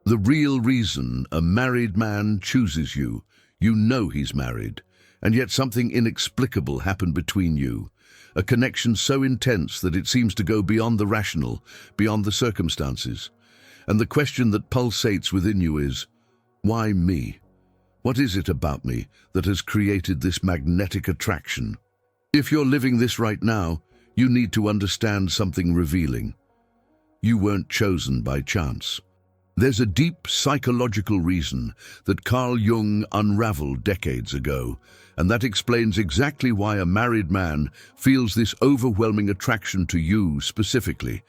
The real reason a married man chooses you, you know he's married, and yet something inexplicable happened between you. A connection so intense that it seems to go beyond the rational, beyond the circumstances. And the question that pulsates within you is, why me? What is it about me that has created this magnetic attraction? If you're living this right now, you need to understand something revealing. You weren't chosen by chance. There's a deep psychological reason that Carl Jung unraveled decades ago, and that explains exactly why a married man feels this overwhelming attraction to you specifically.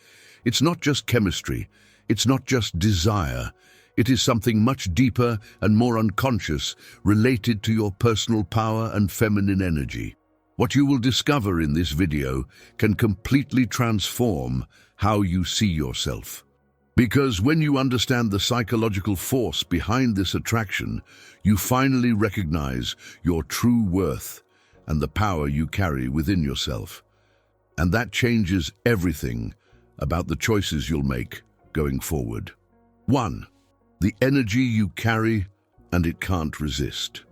It's not just chemistry, it's not just desire. It is something much deeper and more unconscious, related to your personal power and feminine energy. What you will discover in this video can completely transform how you see yourself. Because when you understand the psychological force behind this attraction, you finally recognize your true worth and the power you carry within yourself. And that changes everything about the choices you'll make going forward. 1. The energy you carry and it can't resist.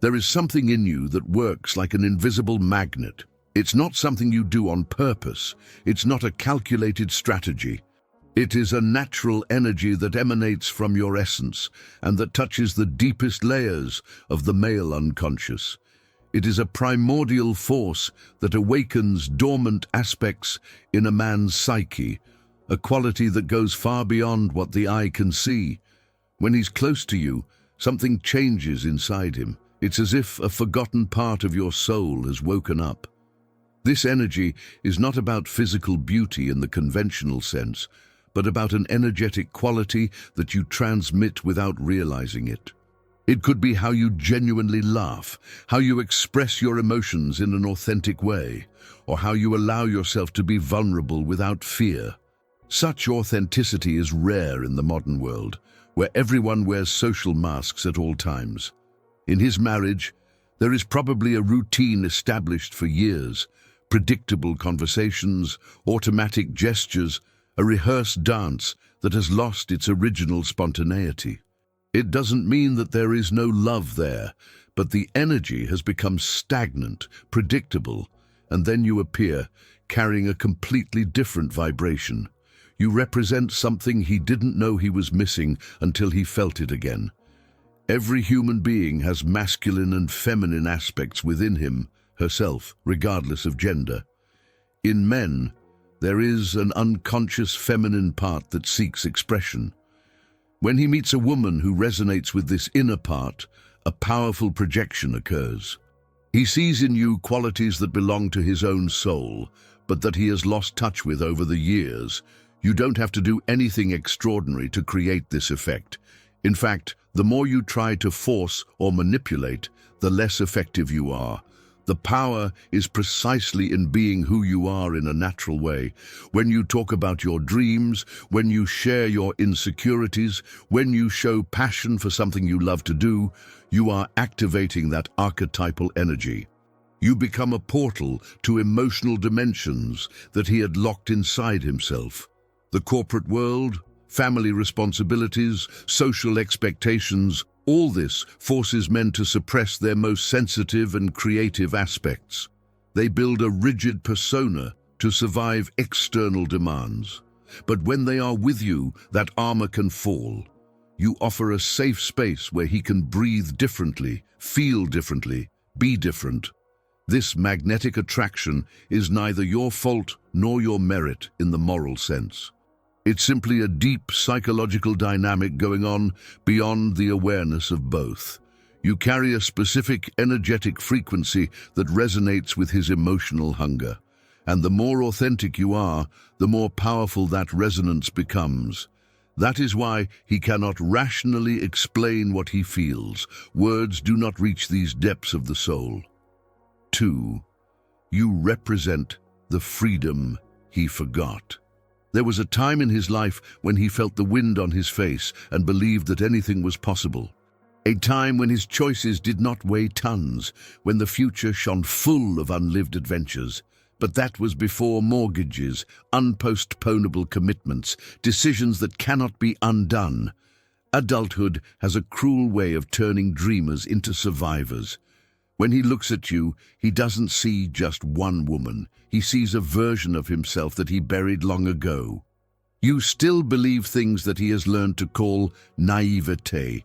There is something in you that works like an invisible magnet. It's not something you do on purpose. It's not a calculated strategy. It is a natural energy that emanates from your essence and that touches the deepest layers of the male unconscious. It is a primordial force that awakens dormant aspects in a man's psyche, a quality that goes far beyond what the eye can see. When he's close to you, something changes inside him. It's as if a forgotten part of your soul has woken up. This energy is not about physical beauty in the conventional sense, but about an energetic quality that you transmit without realizing it. It could be how you genuinely laugh, how you express your emotions in an authentic way, or how you allow yourself to be vulnerable without fear. Such authenticity is rare in the modern world, where everyone wears social masks at all times. In his marriage, there is probably a routine established for years, predictable conversations, automatic gestures, a rehearsed dance that has lost its original spontaneity. It doesn't mean that there is no love there, but the energy has become stagnant, predictable, and then you appear carrying a completely different vibration. You represent something he didn't know he was missing until he felt it again. Every human being has masculine and feminine aspects within him, herself, regardless of gender. In men, there is an unconscious feminine part that seeks expression. When he meets a woman who resonates with this inner part, a powerful projection occurs. He sees in you qualities that belong to his own soul, but that he has lost touch with over the years. You don't have to do anything extraordinary to create this effect. In fact, the more you try to force or manipulate, the less effective you are. The power is precisely in being who you are in a natural way. When you talk about your dreams, when you share your insecurities, when you show passion for something you love to do, you are activating that archetypal energy. You become a portal to emotional dimensions that he had locked inside himself. The corporate world, family responsibilities, social expectations, all this forces men to suppress their most sensitive and creative aspects. They build a rigid persona to survive external demands. But when they are with you, that armor can fall. You offer a safe space where he can breathe differently, feel differently, be different. This magnetic attraction is neither your fault nor your merit in the moral sense. It's simply a deep psychological dynamic going on beyond the awareness of both. You carry a specific energetic frequency that resonates with his emotional hunger. And the more authentic you are, the more powerful that resonance becomes. That is why he cannot rationally explain what he feels. Words do not reach these depths of the soul. 2. You represent the freedom he forgot. There was a time in his life when he felt the wind on his face and believed that anything was possible. A time when his choices did not weigh tons, when the future shone full of unlived adventures. But that was before mortgages, unpostponable commitments, decisions that cannot be undone. Adulthood has a cruel way of turning dreamers into survivors. When he looks at you, he doesn't see just one woman. He sees a version of himself that he buried long ago. You still believe things that he has learned to call naivete.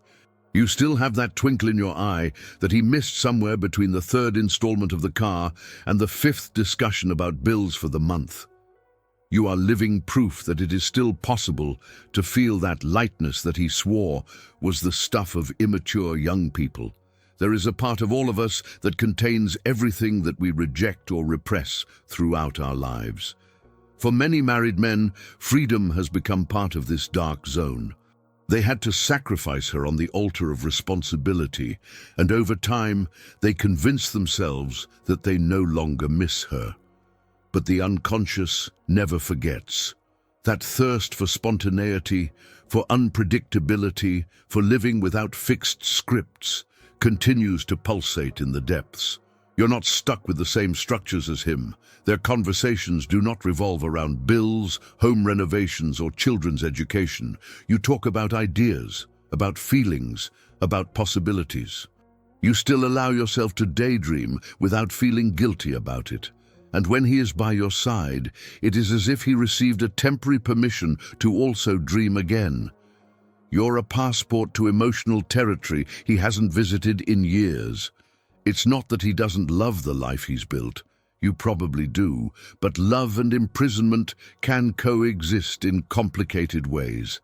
You still have that twinkle in your eye that he missed somewhere between the third installment of the car and the fifth discussion about bills for the month. You are living proof that it is still possible to feel that lightness that he swore was the stuff of immature young people. There is a part of all of us that contains everything that we reject or repress throughout our lives. For many married men, freedom has become part of this dark zone. They had to sacrifice her on the altar of responsibility, and over time, they convinced themselves that they no longer miss her. But the unconscious never forgets. That thirst for spontaneity, for unpredictability, for living without fixed scripts, continues to pulsate in the depths. You're not stuck with the same structures as him. Their conversations do not revolve around bills, home renovations, or children's education. You talk about ideas, about feelings, about possibilities. You still allow yourself to daydream without feeling guilty about it. And when he is by your side, it is as if he received a temporary permission to also dream again. You're a passport to emotional territory he hasn't visited in years. It's not that he doesn't love the life he's built. You probably do, but love and imprisonment can coexist in complicated ways.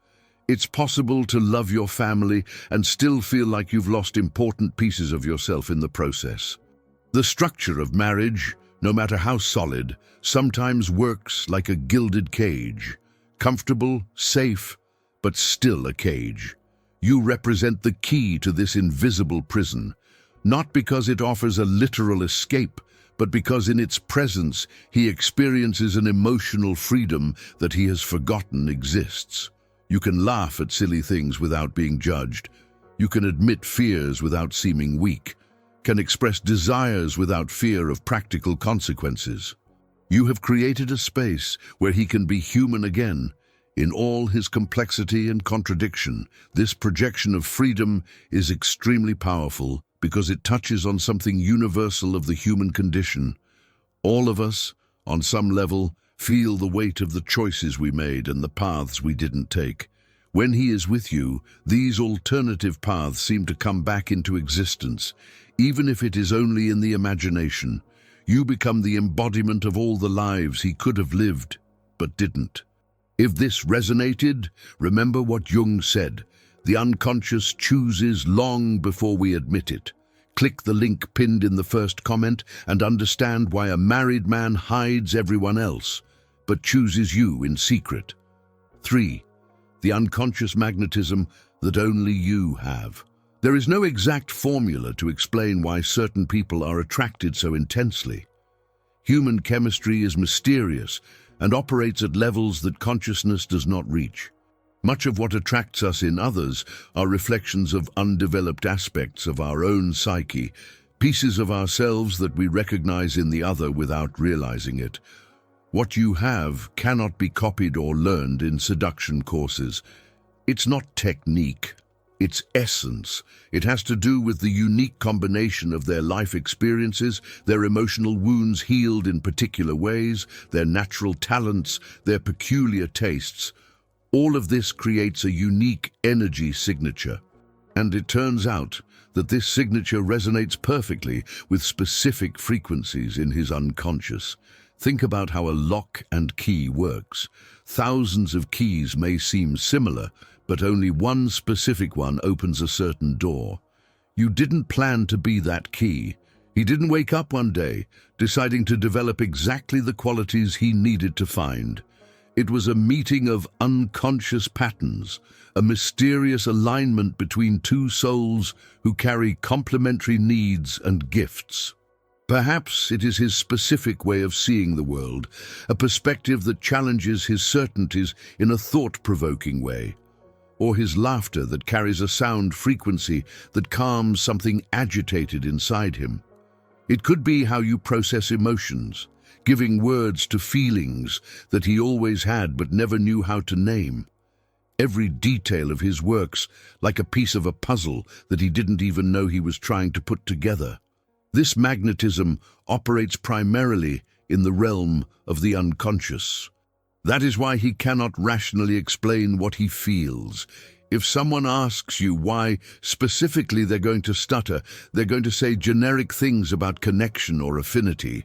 It's possible to love your family and still feel like you've lost important pieces of yourself in the process. The structure of marriage, no matter how solid, sometimes works like a gilded cage. Comfortable, safe, but still a cage. You represent the key to this invisible prison, not because it offers a literal escape, but because in its presence he experiences an emotional freedom that he has forgotten exists. You can laugh at silly things without being judged. You can admit fears without seeming weak, can express desires without fear of practical consequences. You have created a space where he can be human again. In all his complexity and contradiction, this projection of freedom is extremely powerful because it touches on something universal of the human condition. All of us, on some level, feel the weight of the choices we made and the paths we didn't take. When he is with you, these alternative paths seem to come back into existence, even if it is only in the imagination. You become the embodiment of all the lives he could have lived, but didn't. If this resonated, remember what Jung said: the unconscious chooses long before we admit it. Click the link pinned in the first comment and understand why a married man hides everyone else, but chooses you in secret. 3. The unconscious magnetism that only you have. There is no exact formula to explain why certain people are attracted so intensely. Human chemistry is mysterious and operates at levels that consciousness does not reach. Much of what attracts us in others are reflections of undeveloped aspects of our own psyche, pieces of ourselves that we recognize in the other without realizing it. What you have cannot be copied or learned in seduction courses. It's not technique, it's essence. It has to do with the unique combination of their life experiences, their emotional wounds healed in particular ways, their natural talents, their peculiar tastes. All of this creates a unique energy signature. And it turns out that this signature resonates perfectly with specific frequencies in his unconscious. Think about how a lock and key works. Thousands of keys may seem similar, but only one specific one opens a certain door. You didn't plan to be that key. He didn't wake up one day deciding to develop exactly the qualities he needed to find. It was a meeting of unconscious patterns, a mysterious alignment between two souls who carry complementary needs and gifts. Perhaps it is his specific way of seeing the world, a perspective that challenges his certainties in a thought-provoking way, or his laughter that carries a sound frequency that calms something agitated inside him. It could be how you process emotions, giving words to feelings that he always had but never knew how to name. every detail of his works like a piece of a puzzle that he didn't even know he was trying to put together. This magnetism operates primarily in the realm of the unconscious. That is why he cannot rationally explain what he feels. If someone asks you why specifically they're going to stutter, they're going to say generic things about connection or affinity.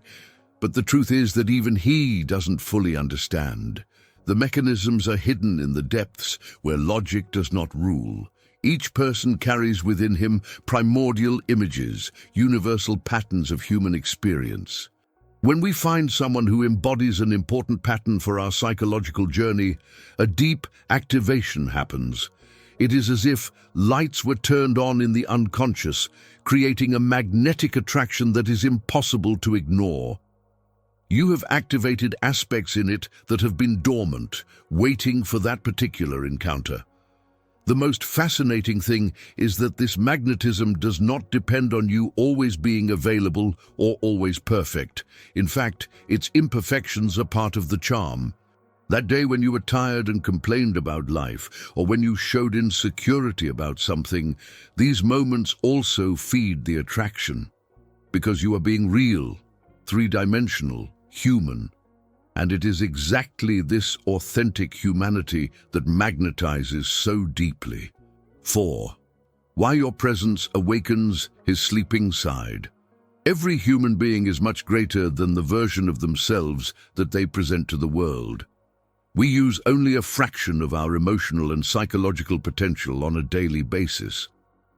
But the truth is that even he doesn't fully understand. The mechanisms are hidden in the depths where logic does not rule. Each person carries within him primordial images, universal patterns of human experience. When we find someone who embodies an important pattern for our psychological journey, a deep activation happens. It is as if lights were turned on in the unconscious, creating a magnetic attraction that is impossible to ignore. You have activated aspects in it that have been dormant, waiting for that particular encounter. The most fascinating thing is that this magnetism does not depend on you always being available or always perfect. In fact, its imperfections are part of the charm. That day when you were tired and complained about life, or when you showed insecurity about something, these moments also feed the attraction. Because you are being real, three-dimensional, human. And it is exactly this authentic humanity that magnetizes so deeply. 4. Why your presence awakens his sleeping side. Every human being is much greater than the version of themselves that they present to the world. We use only a fraction of our emotional and psychological potential on a daily basis.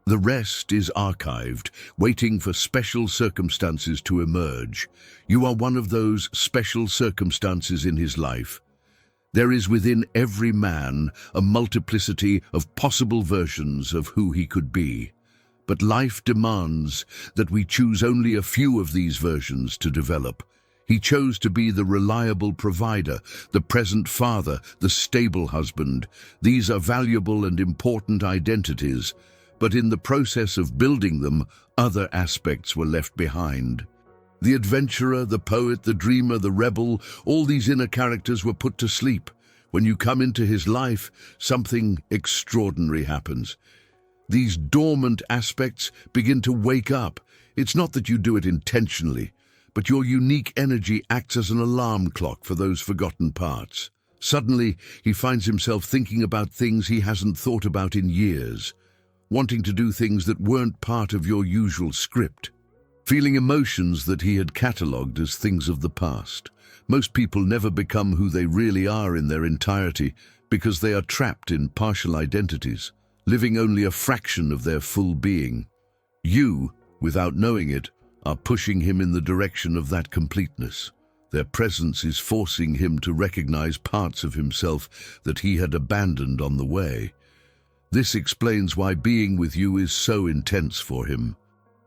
The rest is archived, waiting for special circumstances to emerge. You are one of those special circumstances in his life. There is within every man a multiplicity of possible versions of who he could be. But life demands that we choose only a few of these versions to develop. He chose to be the reliable provider, the present father, the stable husband. These are valuable and important identities. But in the process of building them, other aspects were left behind. The adventurer, the poet, the dreamer, the rebel, all these inner characters were put to sleep. When you come into his life, something extraordinary happens. These dormant aspects begin to wake up. It's not that you do it intentionally, but your unique energy acts as an alarm clock for those forgotten parts. Suddenly, he finds himself thinking about things he hasn't thought about in years. Wanting to do things that weren't part of your usual script, feeling emotions that he had catalogued as things of the past. Most people never become who they really are in their entirety because they are trapped in partial identities, living only a fraction of their full being. You, without knowing it, are pushing him in the direction of that completeness. Their presence is forcing him to recognize parts of himself that he had abandoned on the way. This explains why being with you is so intense for him.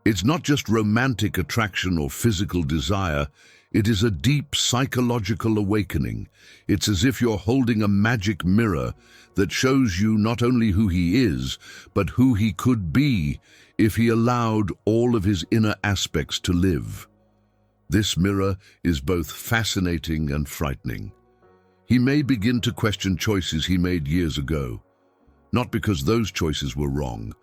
It's not just romantic attraction or physical desire, it is a deep psychological awakening. It's as if you're holding a magic mirror that shows you not only who he is, but who he could be if he allowed all of his inner aspects to live. This mirror is both fascinating and frightening. He may begin to question choices he made years ago. Not because those choices were wrong,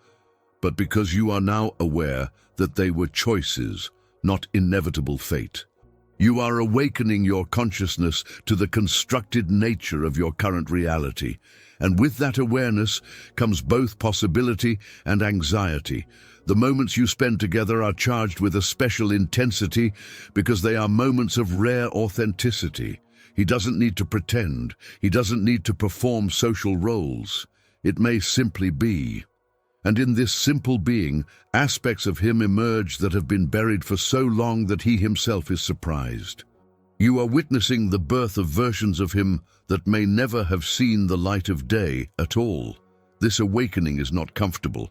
but because you are now aware that they were choices, not inevitable fate. You are awakening your consciousness to the constructed nature of your current reality, and with that awareness comes both possibility and anxiety. The moments you spend together are charged with a special intensity because they are moments of rare authenticity. He doesn't need to pretend. He doesn't need to perform social roles. It may simply be. And in this simple being, aspects of him emerge that have been buried for so long that he himself is surprised. You are witnessing the birth of versions of him that may never have seen the light of day at all. This awakening is not comfortable.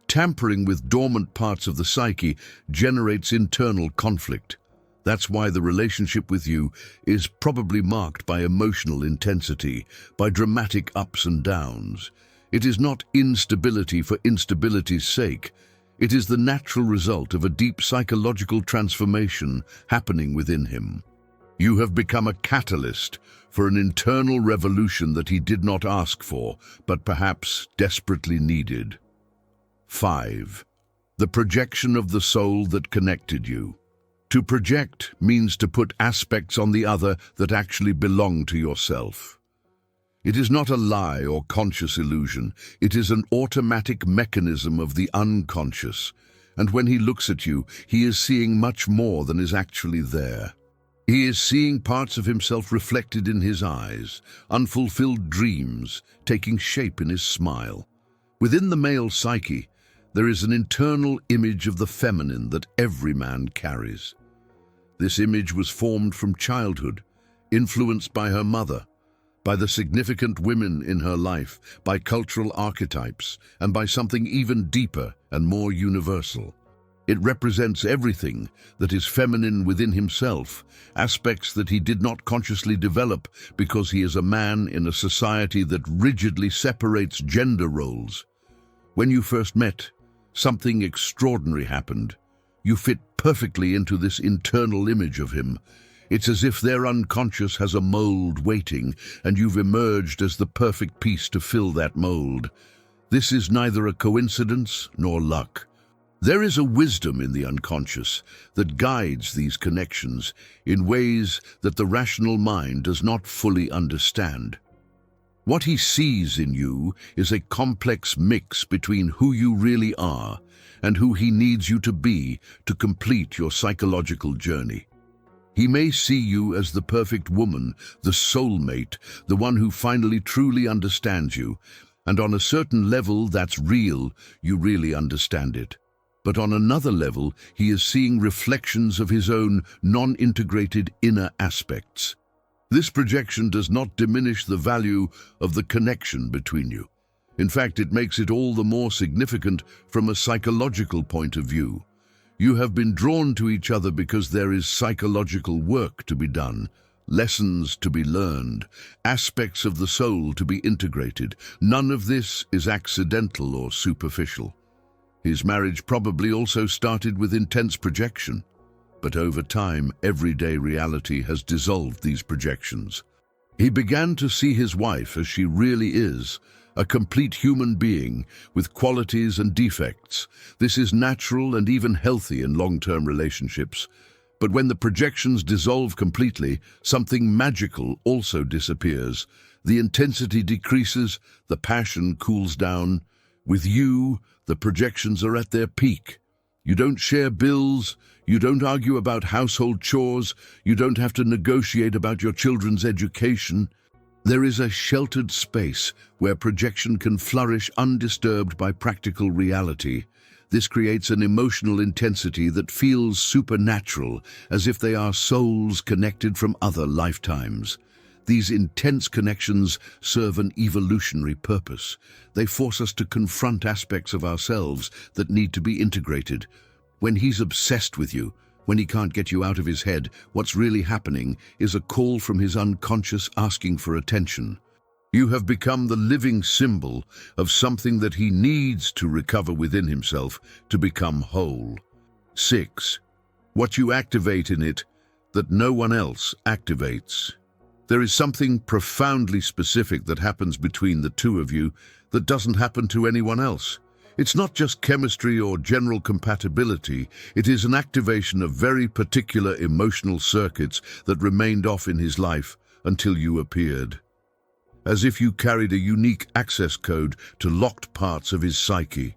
Tampering with dormant parts of the psyche generates internal conflict. That's why the relationship with you is probably marked by emotional intensity, by dramatic ups and downs. It is not instability for instability's sake. It is the natural result of a deep psychological transformation happening within him. You have become a catalyst for an internal revolution that he did not ask for, but perhaps desperately needed. 5. The projection of the soul that connected you. To project means to put aspects on the other that actually belong to yourself. It is not a lie or conscious illusion. It is an automatic mechanism of the unconscious. And when he looks at you, he is seeing much more than is actually there. He is seeing parts of himself reflected in his eyes, unfulfilled dreams taking shape in his smile. Within the male psyche, there is an internal image of the feminine that every man carries. This image was formed from childhood, influenced by her mother, by the significant women in her life, by cultural archetypes, and by something even deeper and more universal. It represents everything that is feminine within himself, aspects that he did not consciously develop because he is a man in a society that rigidly separates gender roles. When you first met, something extraordinary happened. You fit perfectly into this internal image of him. It's as if their unconscious has a mold waiting, and you've emerged as the perfect piece to fill that mold. This is neither a coincidence nor luck. There is a wisdom in the unconscious that guides these connections in ways that the rational mind does not fully understand. What he sees in you is a complex mix between who you really are and who he needs you to be to complete your psychological journey. He may see you as the perfect woman, the soulmate, the one who finally truly understands you, and on a certain level that's real, you really understand it. But on another level, he is seeing reflections of his own non-integrated inner aspects. This projection does not diminish the value of the connection between you. In fact, it makes it all the more significant from a psychological point of view. You have been drawn to each other because there is psychological work to be done, lessons to be learned, aspects of the soul to be integrated. None of this is accidental or superficial. His marriage probably also started with intense projection, but over time, everyday reality has dissolved these projections. He began to see his wife as she really is, a complete human being with qualities and defects. This is natural and even healthy in long-term relationships. But when the projections dissolve completely, something magical also disappears. The intensity decreases, the passion cools down. With you, the projections are at their peak. You don't share bills, you don't argue about household chores, you don't have to negotiate about your children's education. There is a sheltered space where projection can flourish undisturbed by practical reality. This creates an emotional intensity that feels supernatural, as if they are souls connected from other lifetimes. These intense connections serve an evolutionary purpose. They force us to confront aspects of ourselves that need to be integrated. When he's obsessed with you, when he can't get you out of his head, what's really happening is a call from his unconscious asking for attention. You have become the living symbol of something that he needs to recover within himself to become whole. 6. What you activate in it that no one else activates. There is something profoundly specific that happens between the two of you that doesn't happen to anyone else. It's not just chemistry or general compatibility, it is an activation of very particular emotional circuits that remained off in his life until you appeared. As if you carried a unique access code to locked parts of his psyche.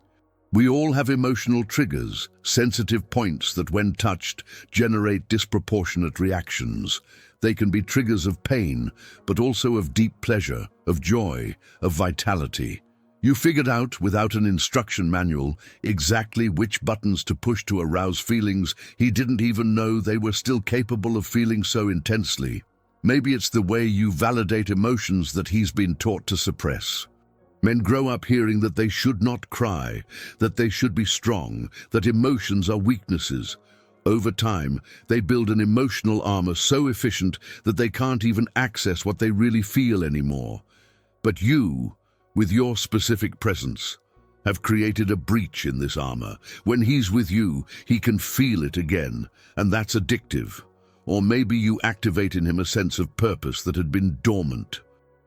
We all have emotional triggers, sensitive points that when touched generate disproportionate reactions. They can be triggers of pain, but also of deep pleasure, of joy, of vitality. You figured out, without an instruction manual, exactly which buttons to push to arouse feelings he didn't even know they were still capable of feeling so intensely. Maybe it's the way you validate emotions that he's been taught to suppress. Men grow up hearing that they should not cry, that they should be strong, that emotions are weaknesses. Over time, they build an emotional armor so efficient that they can't even access what they really feel anymore. But you, with your specific presence, have created a breach in this armor. When he's with you, he can feel it again, and that's addictive. or maybe you activate in him a sense of purpose that had been dormant.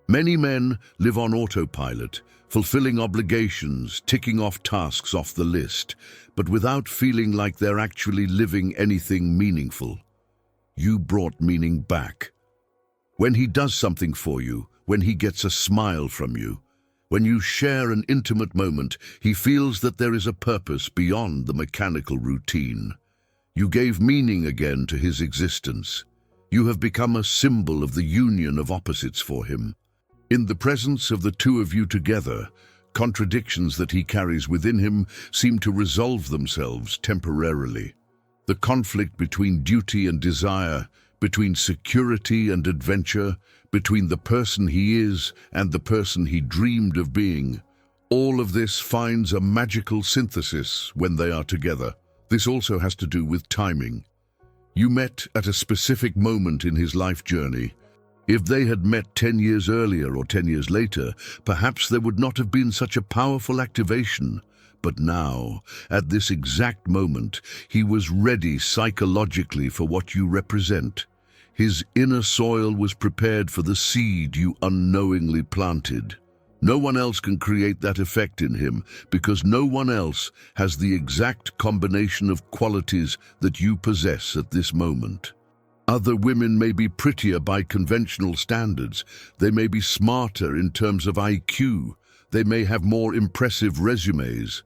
Many men live on autopilot, fulfilling obligations, ticking off tasks off the list, but without feeling like they're actually living anything meaningful. You brought meaning back. When he does something for you, when he gets a smile from you, when you share an intimate moment, he feels that there is a purpose beyond the mechanical routine. You gave meaning again to his existence. You have become a symbol of the union of opposites for him. In the presence of the two of you together, contradictions that he carries within him seem to resolve themselves temporarily. The conflict between duty and desire, between security and adventure, between the person he is and the person he dreamed of being, all of this finds a magical synthesis when they are together. This also has to do with timing. You met at a specific moment in his life journey. If they had met 10 years earlier or 10 years later, perhaps there would not have been such a powerful activation. But now, at this exact moment, he was ready psychologically for what you represent. His inner soil was prepared for the seed you unknowingly planted. No one else can create that effect in him because no one else has the exact combination of qualities that you possess at this moment. Other women may be prettier by conventional standards. They may be smarter in terms of IQ. They may have more impressive resumes.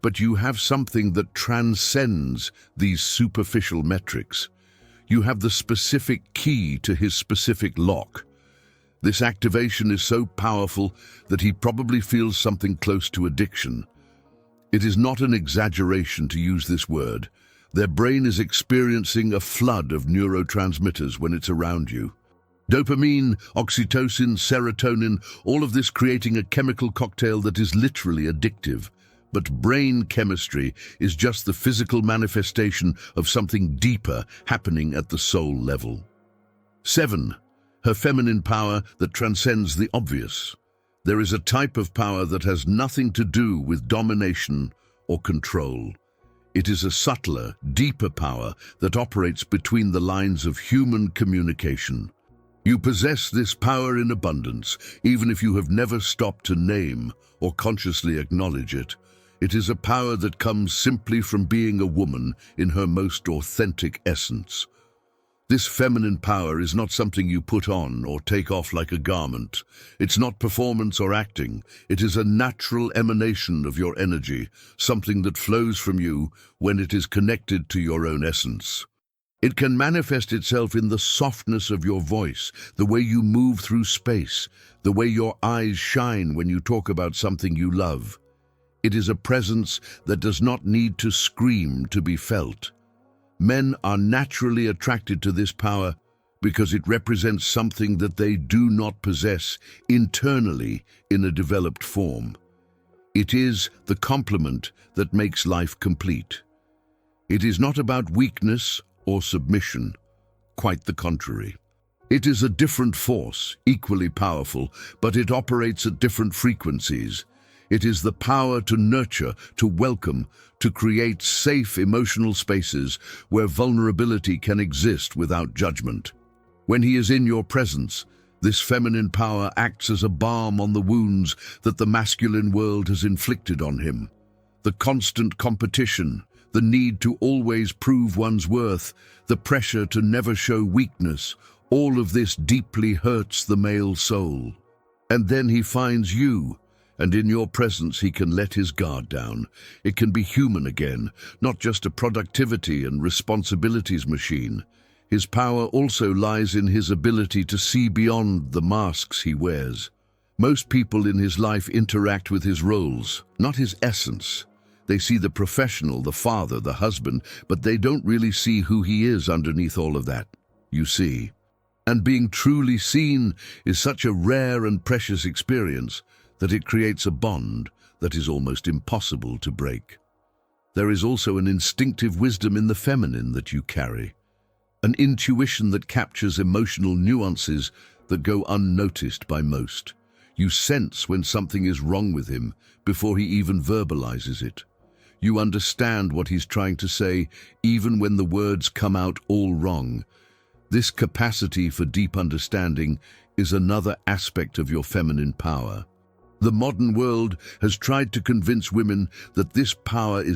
But you have something that transcends these superficial metrics. You have the specific key to his specific lock. This activation is so powerful that he probably feels something close to addiction. It is not an exaggeration to use this word. Their brain is experiencing a flood of neurotransmitters when it's around you. Dopamine, oxytocin, serotonin, all of this creating a chemical cocktail that is literally addictive. But brain chemistry is just the physical manifestation of something deeper happening at the soul level. 7. Her feminine power that transcends the obvious. There is a type of power that has nothing to do with domination or control. It is a subtler, deeper power that operates between the lines of human communication. You possess this power in abundance, even if you have never stopped to name or consciously acknowledge it. It is a power that comes simply from being a woman in her most authentic essence. This feminine power is not something you put on or take off like a garment. It's not performance or acting. It is a natural emanation of your energy, something that flows from you when it is connected to your own essence. It can manifest itself in the softness of your voice, the way you move through space, the way your eyes shine when you talk about something you love. It is a presence that does not need to scream to be felt. Men are naturally attracted to this power because it represents something that they do not possess internally in a developed form. It is the complement that makes life complete. It is not about weakness or submission, quite the contrary. It is a different force, equally powerful, but it operates at different frequencies. It is the power to nurture, to welcome, to create safe emotional spaces where vulnerability can exist without judgment. When he is in your presence, this feminine power acts as a balm on the wounds that the masculine world has inflicted on him. The constant competition, the need to always prove one's worth, the pressure to never show weakness, all of this deeply hurts the male soul. And then he finds you, and in your presence he can let his guard down. It can be human again, not just a productivity and responsibilities machine. His power also lies in his ability to see beyond the masks he wears. Most people in his life interact with his roles, not his essence. They see the professional, the father, the husband, but they don't really see who he is underneath all of that, you see. And being truly seen is such a rare and precious experience that it creates a bond that is almost impossible to break. There is also an instinctive wisdom in the feminine that you carry, an intuition that captures emotional nuances that go unnoticed by most. You sense when something is wrong with him before he even verbalizes it. You understand what he's trying to say even when the words come out all wrong. This capacity for deep understanding is another aspect of your feminine power. The modern world has tried to convince women that this power is